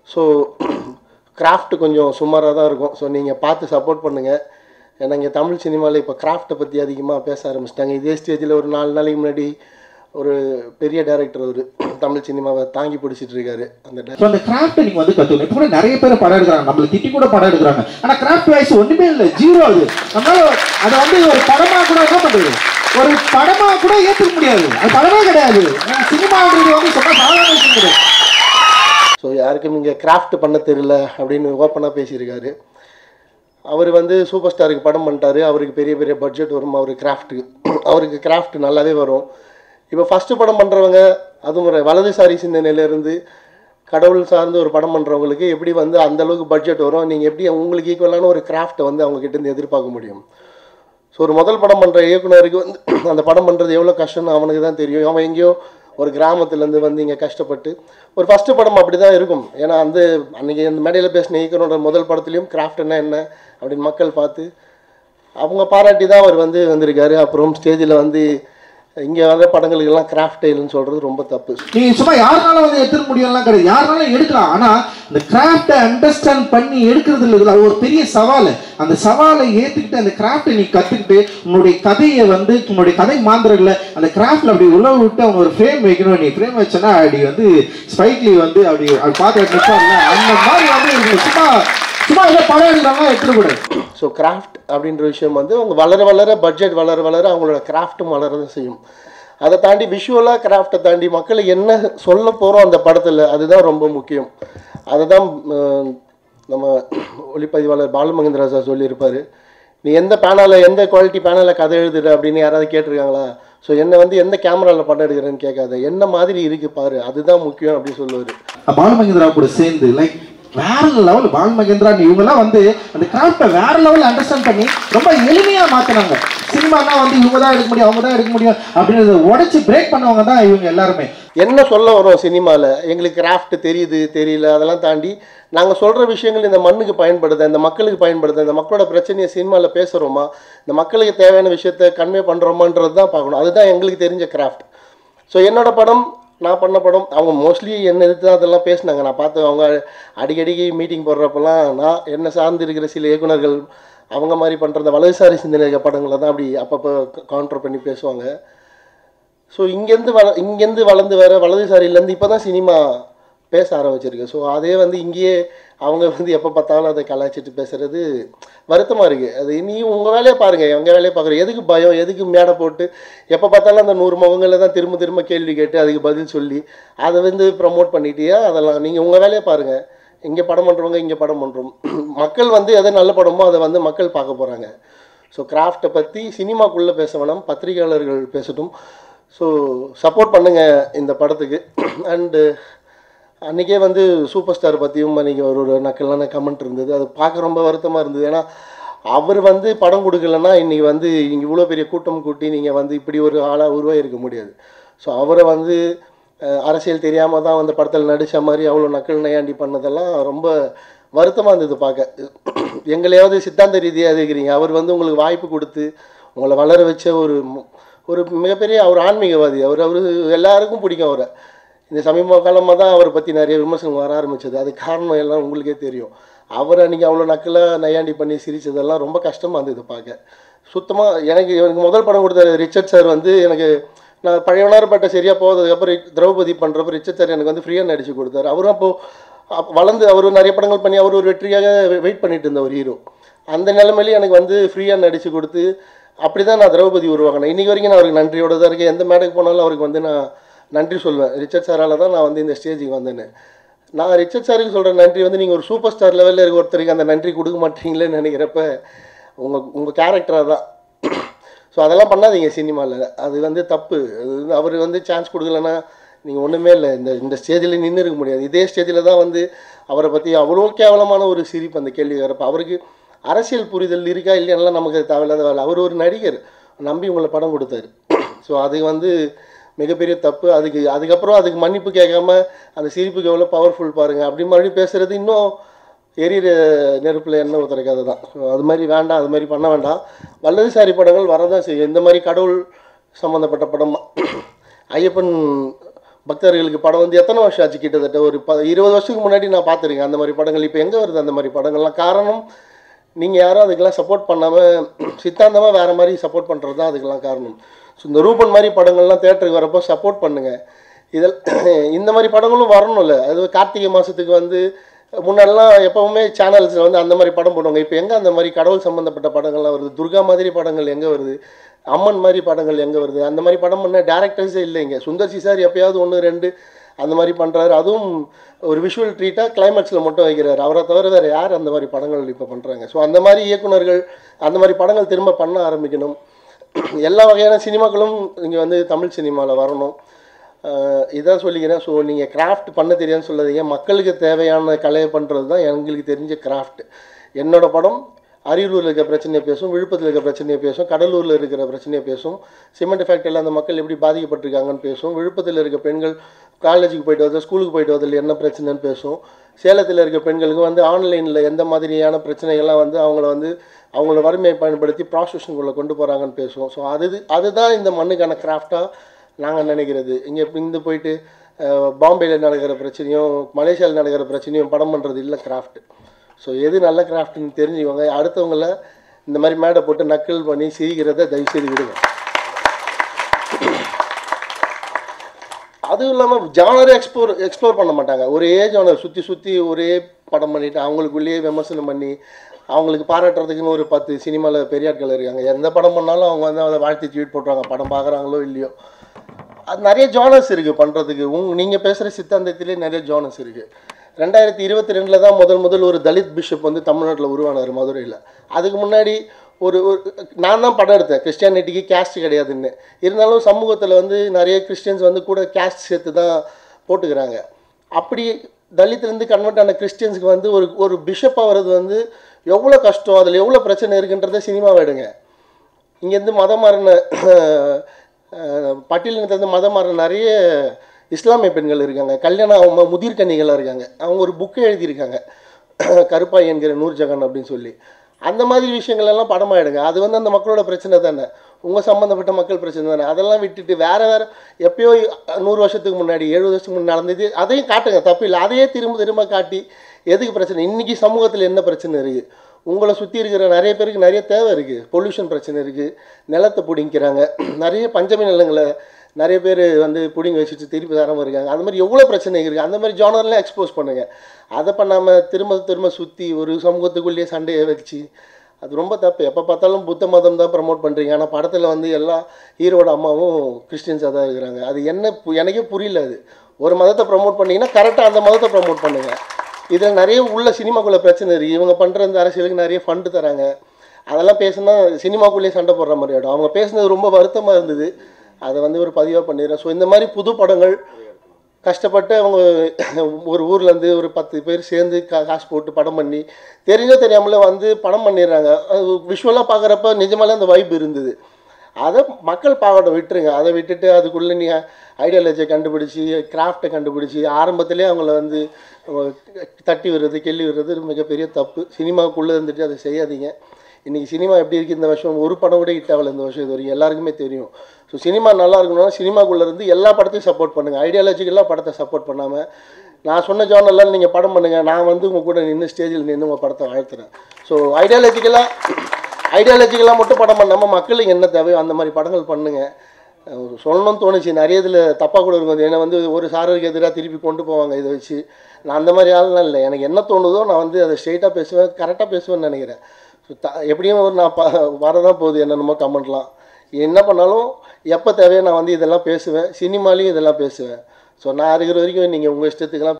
So craft கொஞ்சம் சுமாராக தான் இருக்கும். ஸோ நீங்கள் பார்த்து சப்போர்ட் பண்ணுங்கள். ஏன்னா இங்கே தமிழ் சினிமாவில் இப்போ கிராஃப்ட்டை பற்றி அதிகமாக பேச ஆரம்பிச்சிட்டாங்க. இதே ஸ்டேஜில் ஒரு 4 நாளைக்கு முன்னாடி ஒரு பெரிய டைரக்டர் ஒரு தமிழ் சினிமாவை தாங்கி பிடிச்சிட்டு இருக்காரு. அந்த கிராஃப்ட் நீங்க வந்து கத்துக்கணும். இப்போ கூட நிறைய பேர் படம் எடுக்கிறாங்க, நம்மள திட்டி கூட படம் எடுக்கிறாங்க. ஆனா கிராஃப்ட் வைஸ் ஒண்ணுமே இல்லை, ஜீரோ. அது நம்மளால அதை வந்து ஒரு படமா கூட என்ன பண்றது, ஒரு படமா கூட ஏற்றுக்க முடியாது. அது படமே கிடையாது. சினிமான்றது வந்து சொன்னா சாதாரண விஷயம் கிடையாது. ஸோ யாருக்கும் இங்கே கிராஃப்ட் பண்ண தெரியல அப்படின்னு ஓப்பனாக பேசியிருக்காரு. அவர் வந்து சூப்பர் ஸ்டாருக்கு படம் பண்ணிட்டாரு. அவருக்கு பெரிய பெரிய பட்ஜெட் வரும். அவருக்கு கிராஃப்ட் நல்லாவே வரும். இப்போ ஃபஸ்ட்டு படம் பண்ணுறவங்க, அதுவும் ஒரு வலதுசாரி சிந்தனையிலேருந்து கடவுள் சார்ந்து ஒரு படம் பண்ணுறவங்களுக்கு எப்படி வந்து அந்தளவுக்கு பட்ஜெட் வரும், நீங்கள் எப்படி உங்களுக்கு ஈக்குவலான ஒரு கிராஃப்ட்டை வந்து அவங்கக்கிட்டேருந்து எதிர்பார்க்க முடியும்? ஸோ ஒரு முதல் படம் பண்ணுற இயக்குனருக்கு வந்து அந்த படம் பண்ணுறது எவ்வளோ கஷ்டம்னு அவனுக்கு தான் தெரியும். அவன் எங்கேயோ ஒரு கிராமத்துலேருந்து வந்து இங்கே கஷ்டப்பட்டு ஒரு ஃபஸ்ட்டு படம் அப்படி தான் இருக்கும். ஏன்னா அன்றைக்கி அந்த மேடையில் பேசின இயக்குனரோட முதல் படத்துலேயும் கிராஃப்ட்னா என்ன அப்படின்னு மக்கள் பார்த்து அவங்க பாராட்டி தான் அவர் வந்து வந்திருக்காரு. அப்புறம் ஸ்டேஜில் வந்து இங்கே வர படங்களுக்கெல்லாம் கிராஃப்ட் இல்லைன்னு சொல்கிறது ரொம்ப தப்பு. நீங்கள் சும்மா யாருனாலும் வந்து எடுத்துக்க முடியும்லாம் கிடையாது, யாருனாலும் எடுக்கலாம். ஆனால் இந்த கிராஃப்டை அண்டர்ஸ்டாண்ட் பண்ணி எடுக்கிறது இல்லை, அது ஒரு பெரிய சவால். அந்த சவாலை ஏற்றுக்கிட்டு அந்த கிராஃப்டை நீ கற்றுக்கிட்டு உன்னுடைய கதையை வந்து உன்னுடைய கதை மாந்திரத்தில் அந்த கிராஃப்டில் அப்படி உழவு விட்டு அவங்க ஒரு ஃப்ரேம் வைக்கணும். நீ ஃப்ரேம் வச்சோன்னா அப்படி வந்து ஸ்பைக்லி வந்து அப்படி பார்த்து நிற்பாங்க. அந்த மாதிரி வந்து சும்மா ஏதோ படம் எடுக்கிறாங்க எடுத்துக்கூடாது. ஸோ கிராஃப்ட் அப்படின்ற விஷயம் வந்து அவங்க வளர பட்ஜெட் வளர அவங்களோட கிராஃப்ட்டும் வளரதான் செய்யும். அதை தாண்டி விஷுவலாக கிராஃப்டை தாண்டி மக்களுக்கு என்ன சொல்ல போகிறோம் அந்த படத்தில், அதுதான் ரொம்ப முக்கியம். அதை தான் நம்ம ஒளிப்பதிவாளர் பாலுமகேந்திரா சார் சொல்லியிருப்பார். நீ எந்த குவாலிட்டி பேனலில் கதை எழுதுற அப்படின்னு யாராவது கேட்டிருக்காங்களா? ஸோ என்னை வந்து எந்த கேமராவில் படம் எடுக்கிறேன்னு கேட்காத, என்ன மாதிரி இருக்குது பாரு, அதுதான் முக்கியம் அப்படின்னு சொல்லுவார். பாலுமகேந்திரா கூட சேர்ந்து வேற லெவல் பாலுமகேந்திரா இவங்கெல்லாம் வந்து அந்த கிராஃப்டை வேற லெவலில் அண்டர்ஸ்டாண்ட் பண்ணி ரொம்ப எளிமையாக மாற்றினாங்க. சினிமானா வந்து இவங்க தான் எடுக்க முடியும், அவங்க தான் எடுக்க முடியும் அப்படின்றத உடச்சி பிரேக் பண்ணவங்க தான் இவங்க எல்லாருமே. என்ன சொல்ல வரோம் சினிமாவில், எங்களுக்கு கிராஃப்ட் தெரியுது தெரியல அதெல்லாம் தாண்டி நாங்கள் சொல்கிற விஷயங்கள் இந்த மண்ணுக்கு பயன்படுது, இந்த மக்களுக்கு பயன்படுது, இந்த மக்களோட பிரச்சனையை சினிமாவில் பேசுகிறோமா, இந்த மக்களுக்கு தேவையான விஷயத்தை கன்வே பண்ணுறோமான்றது தான் பார்க்கணும். அதுதான் எங்களுக்கு தெரிஞ்ச கிராஃப்ட். ஸோ என்னோட படம், நான் பண்ண படம், அவங்க மோஸ்ட்லி என்ன எதிர்த்து தான் அதெல்லாம் பேசினாங்க. நான் பார்த்து அவங்க அடிக்கடிக்கு மீட்டிங் போடுறப்பெல்லாம் நான் என்ன சார்ந்து இருக்கிற சில இயக்குனர்கள் அவங்க மாதிரி பண்ணுற வலதுசாரி சிந்தனை படங்களை தான் அப்படி அப்பப்போ கவுண்டர் பண்ணி பேசுவாங்க. ஸோ இங்கேருந்து வளர்ந்து வர வலதுசாரியிலேருந்து இப்போ தான் சினிமா பேச ஆரம்பிச்சிருக்கு. ஸோ அதே வந்து இங்கேயே அவங்க வந்து எப்போ பார்த்தாலும் அதை கலாய்ச்சிட்டு பேசுகிறது வருத்தமாக இருக்குது. அது நீ உங்கள் வேலையை பாருங்கள், எங்கள் வேலையை பார்க்குறோம். எதுக்கு பயம், எதுக்கு மேடை போட்டு எப்போ பார்த்தாலும் அந்த 100 முகங்களில் தான் திரும்ப கேள்வி கேட்டு அதுக்கு பதில் சொல்லி அதை வந்து ப்ரமோட் பண்ணிட்டியா? அதெல்லாம் நீங்கள் உங்கள் வேலையை பாருங்கள். இங்கே படம் பண்ணுறவங்க இங்கே படம் பண்ணுறோம். மக்கள் வந்து எதை நல்ல படமோ அதை வந்து மக்கள் பார்க்க போகிறாங்க. ஸோ கிராஃப்டை பற்றி சினிமாக்குள்ளே பேச வேணாம், பத்திரிகையாளர்கள் பேசட்டும். ஸோ சப்போர்ட் பண்ணுங்கள் இந்த படத்துக்கு. அண்டு அன்றைக்கே வந்து சூப்பர் ஸ்டார் பற்றியும் அன்றைக்கி ஒரு நக்கலான கமெண்ட் இருந்தது. அது பார்க்க ரொம்ப வருத்தமாக இருந்தது. ஏன்னா அவர் வந்து படம் கொடுக்கலன்னா இன்றைக்கி வந்து இங்கே இவ்வளோ பெரிய கூட்டம் கூட்டி நீங்கள் வந்து இப்படி ஒரு ஆளாக உருவாகிருக்க முடியாது. ஸோ அவரை வந்து அரசியல் தெரியாமல் தான் அந்த படத்தில் நடித்த மாதிரி அவ்வளோ நக்கல் நையாண்டி பண்ணதெல்லாம் ரொம்ப வருத்தமாக இருந்தது பார்க்க. எங்களையாவது சித்தாந்த ரீதியாக இருக்கிறீங்க, அவர் வந்து உங்களுக்கு வாய்ப்பு கொடுத்து உங்களை வளர வச்ச ஒரு மிகப்பெரிய அவர் ஆன்மீகவாதி. அவர் எல்லாருக்கும் பிடிக்கும் அவரை. இந்த சமீப காலமாக தான் அவரை பற்றி நிறைய விமர்சனம் வர ஆரம்பித்தது. அது காரணம் எல்லாம் உங்களுக்கே தெரியும். அவர் அன்றைக்கி அவ்வளோ நக்கலாக நையாண்டி பண்ணி சிரித்ததெல்லாம் ரொம்ப கஷ்டமாக இருந்தது பார்க்க. சுத்தமாக எனக்கு முதல் படம் கொடுத்த ரிச்சர்ட் சார் வந்து நான் பழையவனார்பட்ட சரியாக போகிறதுக்கப்புறம் திரௌபதி பண்ணுறப்ப ரிச்சர்ட் சார் எனக்கு வந்து ஃப்ரீயாக நடித்து கொடுத்தாரு. அவரும் அப்போது வளர்ந்து அவர் நிறைய படங்கள் பண்ணி அவர் ஒரு வெற்றியாக வெயிட் பண்ணிட்டு இருந்த ஒரு ஹீரோ. அந்த நிலைமையிலேயே எனக்கு வந்து ஃப்ரீயாக நடித்து கொடுத்து அப்படி தான் நான் திரௌபதி உருவாக்கினேன். இன்றைக்கி வரைக்கும் நான் அவருக்கு நன்றியோடு தான் இருக்கேன். எந்த மேடைக்கு போனாலும் அவருக்கு வந்து நான் நன்றி சொல்வேன். ரிச்சர்ட் சாரால் தான் நான் வந்து இந்த ஸ்டேஜுக்கு வந்தேன்னு. நான் ரிச்சர்ட் சாருக்கு சொல்கிற நன்றி வந்து நீங்கள் ஒரு சூப்பர் ஸ்டார் லெவலில் இருக்க ஒருத்தருக்கு அந்த நன்றி கொடுக்க மாட்டீங்களேன்னு நினைக்கிறப்ப உங்கள் கேரக்டராக தான். ஸோ அதெல்லாம் பண்ணாதீங்க சினிமாவில், அது வந்து தப்பு. அது வந்து அவர் வந்து சான்ஸ் கொடுக்கலன்னா நீங்கள் ஒன்றுமே இல்லை, இந்த ஸ்டேஜில் நின்று இருக்க முடியாது. இதே ஸ்டேஜில் தான் வந்து அவரை பற்றி அவ்வளோ கேவலமான ஒரு சிரிப்பு அந்த கேள்வி வரப்போ அவருக்கு அரசியல் புரிதல் இருக்கா இல்லையானலாம் நமக்கு தேவையில்லாத வேலை. அவர் ஒரு நடிகர் நம்பி உங்களை படம் கொடுத்தாரு. ஸோ அது வந்து மிகப்பெரிய தப்பு. அதுக்கப்புறம் அதுக்கு மன்னிப்பு கேட்காம அந்த சிரிப்புக்கு எவ்வளோ பவர்ஃபுல் பாருங்கள் அப்படி மறுபடியும் பேசுகிறது இன்னும் எரியிற நெருப்பில் எண்ணெய் ஊற்றுற கதை தான். ஸோ அது மாதிரி வேண்டாம், அது மாதிரி பண்ண வேண்டாம். வலதுசாரி படங்கள் வரதான் செய்யும். இந்த மாதிரி கடவுள் சம்மந்தப்பட்ட படம் ஐயப்பன் பக்தர்களுக்கு படம் வந்து எத்தனை வருஷம் ஆச்சு? கிட்டத்தட்ட ஒரு 20 வருஷத்துக்கு முன்னாடி நான் பார்த்துருக்கேன் அந்த மாதிரி படங்கள். இப்போ எங்கே வருது அந்த மாதிரி படங்கள்லாம்? காரணம் நீங்கள் யாரும் அதுக்கெல்லாம் சப்போர்ட் பண்ணாமல் சித்தாந்தமாக வேறு மாதிரி சப்போர்ட் பண்ணுறது தான் அதுக்கெல்லாம் காரணம். ஸோ இந்த ரூபன் மாதிரி படங்கள்லாம் தேட்டருக்கு வரப்போ சப்போர்ட் பண்ணுங்கள். இதில் இந்த மாதிரி படங்களும் வரணும்ல. அது கார்த்திகை மாதத்துக்கு வந்து முன்னாடிலாம் எப்போவுமே சேனல்ஸில் வந்து அந்த மாதிரி படம் போடுவாங்க. இப்போ எங்கே அந்த மாதிரி கடவுள் சம்மந்தப்பட்ட படங்கள்லாம் வருது? துர்கா மாதிரி படங்கள் எங்கே வருது? அம்மன் மாதிரி படங்கள் எங்கே வருது? அந்த மாதிரி படம் பண்ண டேரக்டர்ஸே இல்லைங்க. சுந்தர்சி சார் எப்போயாவது 1 2 அந்த மாதிரி பண்ணுறாரு. அதுவும் ஒரு விஷுவல் ட்ரீட்டாக கிளைமேக்ஸில் மட்டும் வைக்கிறாரு. அவரை தவிர வேறு யார் அந்த மாதிரி படங்கள் இப்போ பண்ணுறாங்க? ஸோ அந்த மாதிரி இயக்குனர்கள் அந்த மாதிரி படங்கள் திரும்ப பண்ண ஆரம்பிக்கணும். எல்லா வகையான சினிமாக்களும் இங்கே வந்து தமிழ் சினிமாவில் வரணும். இதான் சொல்லிக்கிறேன். ஸோ நீங்கள் கிராஃப்ட் பண்ண தெரியாதுன்னு சொல்லாதீங்க. மக்களுக்கு தேவையான கலையை பண்ணுறது தான் எங்களுக்கு தெரிஞ்ச கிராஃப்ட். என்னோடய படம் அரியலூரில் இருக்கிற பிரச்சனையை பேசும், விழுப்புரத்தில் இருக்கிற பிரச்சனையை பேசும், கடலூரில் இருக்கிற பிரச்சனையை பேசும், சிமெண்ட் ஃபேக்டரியில் அந்த மக்கள் எப்படி பாதிக்கப்பட்டிருக்காங்கன்னு பேசும், விழுப்புரத்தில் இருக்க பெண்கள் காலேஜுக்கு போயிட்டு வரது, ஸ்கூலுக்கு போயிட்டு வரதில் என்ன பிரச்சனைன்னு பேசும், சேலத்தில் இருக்க பெண்களுக்கு வந்து ஆன்லைனில் எந்த மாதிரியான பிரச்சனைகள்லாம் வந்து அவங்களோட வறுமையை பயன்படுத்தி ப்ராஸ்டியூஷனுக்குள்ளே கொண்டு போகிறாங்கன்னு பேசுவோம். ஸோ அதுதான் இந்த மண்ணுக்கான கிராஃப்டாக நாங்கள் நினைக்கிறது. இங்கே போயிட்டு பாம்பேயில் நடக்கிற பிரச்சனையும் மலேசியாவில் நடக்கிற பிரச்சனையும் படம் பண்ணுறது இல்லை கிராஃப்ட். ஸோ எது நல்ல கிராஃப்ட்னு தெரிஞ்சுக்கோங்க. அடுத்தவங்கள இந்த மாதிரி மேடை போட்டு நக்கல் பண்ணி சிரிக்கிறத தயவுசெய்து விடுங்க. அதுவும் இல்லாமல் ஜானரை எக்ஸ்ப்ளோர் பண்ண மாட்டாங்க. ஒரே ஜானர் சுற்றி ஒரே படம் பண்ணிவிட்டு அவங்களுக்குள்ளேயே விமர்சனம் பண்ணி அவங்களுக்கு பாராட்டுறதுக்குன்னு ஒரு 10 சினிமாவில் பெரியாட்கள் இருக்காங்க. எந்த படம் பண்ணாலும் அவங்க வந்து அதை வாழ்த்தி ட்வீட் போட்டுருவாங்க, படம் பார்க்குறாங்களோ இல்லையோ. அது நிறைய ஜானர்ஸ் இருக்குது பண்ணுறதுக்கு. நீங்கள் பேசுகிற சித்தாந்தத்திலே நிறைய ஜானர்ஸ் இருக்குது. 2022 தான் முதல் ஒரு தலித் பிஷப் வந்து தமிழ்நாட்டில் உருவானார் மதுரையில். அதுக்கு முன்னாடி நான் தான் படம் எடுத்தேன், கிறிஸ்டியானிட்டிக்கு கேஸ்ட் கிடையாதுன்னு. இருந்தாலும் சமூகத்தில் வந்து நிறைய கிறிஸ்டியன்ஸ் வந்து கூட கேஸ்ட் சேர்த்து தான் போட்டுக்கிறாங்க. அப்படி தலித்துலேருந்து கன்வெர்ட் ஆன கிறிஸ்டியன்ஸுக்கு வந்து ஒரு பிஷப் ஆகிறது வந்து எவ்வளோ கஷ்டம், அதில் எவ்வளோ பிரச்சனை இருக்குன்றதை சினிமாவை எடுங்க. இங்கேருந்து மதம் மாறின பட்டியலினத்துலேருந்து மதம் மாறின நிறைய இஸ்லாமிய பெண்கள் இருக்காங்க, கல்யாணம் முதிர்கன்னிகளாக இருக்காங்க. அவங்க ஒரு புக்கை எழுதியிருக்காங்க, கருப்பாய் என்கிற நூர்ஜஹான் அப்படின்னு சொல்லி. அந்த மாதிரி விஷயங்கள் எல்லாம் படமாக எடுங்க. அது வந்து அந்த மக்களோட பிரச்சனை தானே, உங்கள் சம்மந்தப்பட்ட மக்கள் பிரச்சனை தானே. அதெல்லாம் விட்டுட்டு வேறு எப்பயோ 100 வருஷத்துக்கு முன்னாடி 70 வருஷத்துக்கு முன்னாடி நடந்தது அதையும் காட்டுங்க, தப்பு இல்லை. அதையே திரும்ப காட்டி எதுக்கு பிரச்சனை? இன்றைக்கி சமூகத்தில் என்ன பிரச்சனை இருக்குது? உங்களை சுற்றி இருக்கிற நிறைய பேருக்கு நிறைய தேவை இருக்குது. பொல்யூஷன் பிரச்சனை இருக்குது, நிலத்தை பிடிங்கிறாங்க, நிறைய பஞ்சமி நிலங்களை நிறைய பேர் வந்து பிடிங்கி வச்சுட்டு திருப்பி தரமாக இருக்காங்க. அந்த மாதிரி எவ்வளோ பிரச்சனை இருக்குது. அந்த மாதிரி ஜானர்லாம் எக்ஸ்போஸ் பண்ணுங்கள். அதை பண்ணாமல் திரும்ப சுற்றி ஒரு சமூகத்துக்குள்ளேயே சண்டையை வச்சு அது ரொம்ப தப்பு. எப்போ பார்த்தாலும் புத்த மதம் தான் ப்ரமோட் பண்ணுறீங்க. ஆனால் படத்தில் வந்து எல்லா ஹீரோட அம்மாவும் கிறிஸ்டின்ஸாக தான் இருக்கிறாங்க. அது எனக்கே புரியல. அது ஒரு மதத்தை ப்ரமோட் பண்ணிங்கன்னா கரெக்டாக அந்த மதத்தை ப்ரமோட் பண்ணுங்கள். இதில் நிறைய உள்ள சினிமாக்குள்ளே பிரச்சனை இருக்குது. இவங்க பண்ணுற இந்த அரசியலுக்கு நிறைய ஃபண்டு தராங்க. அதெல்லாம் பேசுனா சினிமாக்குள்ளேயே சண்டை போடுற மாதிரி ஆகிடும். அவங்க பேசுனது ரொம்ப வருத்தமாக இருந்தது. அதை வந்து ஒரு பதிவாக பண்ணிடுறேன். ஸோ இந்த மாதிரி புது படங்கள் கஷ்டப்பட்டு அவங்க ஒரு ஊர்லேருந்து ஒரு 10 பேர் சேர்ந்து காசு போட்டு படம் பண்ணி தெரிஞ்சோ தெரியாமலே வந்து படம் பண்ணிடுறாங்க. அது விஷுவலாக பார்க்குறப்ப நிஜமாலே அந்த வைப் இருந்தது. அதை மக்கள் பார்க்கட்டும், விட்டுருங்க. அதை விட்டுட்டு அதுக்குள்ளே நீங்கள் ஐடியாலஜியை கண்டுபிடிச்சி கிராஃப்டை கண்டுபிடிச்சி ஆரம்பத்திலே அவங்கள வந்து தட்டி விடுறது கெள்ளி விடுறது மிகப்பெரிய தப்பு. சினிமாவுக்குள்ளே இருந்துட்டு அதை செய்யாதீங்க. இன்றைக்கி சினிமா எப்படி இருக்குது இந்த வருஷம்? ஒரு படம் கூட ஹிட் ஆகலை இந்த வருஷம் இது வரைக்கும், எல்லாருக்குமே தெரியும். ஸோ சினிமா நல்லா இருக்கணும்னா சினிமாக்குள்ளே இருந்து எல்லா படத்தையும் சப்போர்ட் பண்ணுங்கள். ஐடியாலஜிக்கெல்லாம் படத்தை சப்போர்ட் பண்ணாமல் நான் சொன்ன ஜானர்லாம் நீங்கள் படம் பண்ணுங்கள். நான் வந்து உங்கள் கூட நின்று ஸ்டேஜில் நின்று உங்கள் படத்தை வாழ்த்துறேன். ஸோ ஐடியாலஜிக்கெல்லாம் மட்டும் படம் பண்ணாமல் மக்களுக்கு என்ன தேவையோ அந்த மாதிரி படங்கள் பண்ணுங்கள். சொல்லணும்னு தோணுச்சு. நிறைய இதில் தப்பாக கூட இருக்கும். ஏன்னா வந்து ஒரு சாரருக்கு எதிராக திருப்பி கொண்டு போவாங்க இதை வச்சு. நான் அந்த மாதிரி ஆள்லாம் இல்லை. எனக்கு என்ன தோணுதோ நான் வந்து அதை ஸ்ட்ரெயிட்டாக பேசுவேன், கரெக்டாக பேசுவேன்னு நினைக்கிறேன். ஸோ எப்படியும் நான் வரதான் போகுது என்னென்னமோ கமெண்ட்லாம். என்ன பண்ணாலும் எப்போ தேவையோ நான் வந்து இதெல்லாம் பேசுவேன். சினிமாலேயும் இதெல்லாம் பேசுவேன். ஸோ நான் இருக்கிற வரைக்கும் நீங்கள் உங்கள் இஷ்டத்துக்கெல்லாம்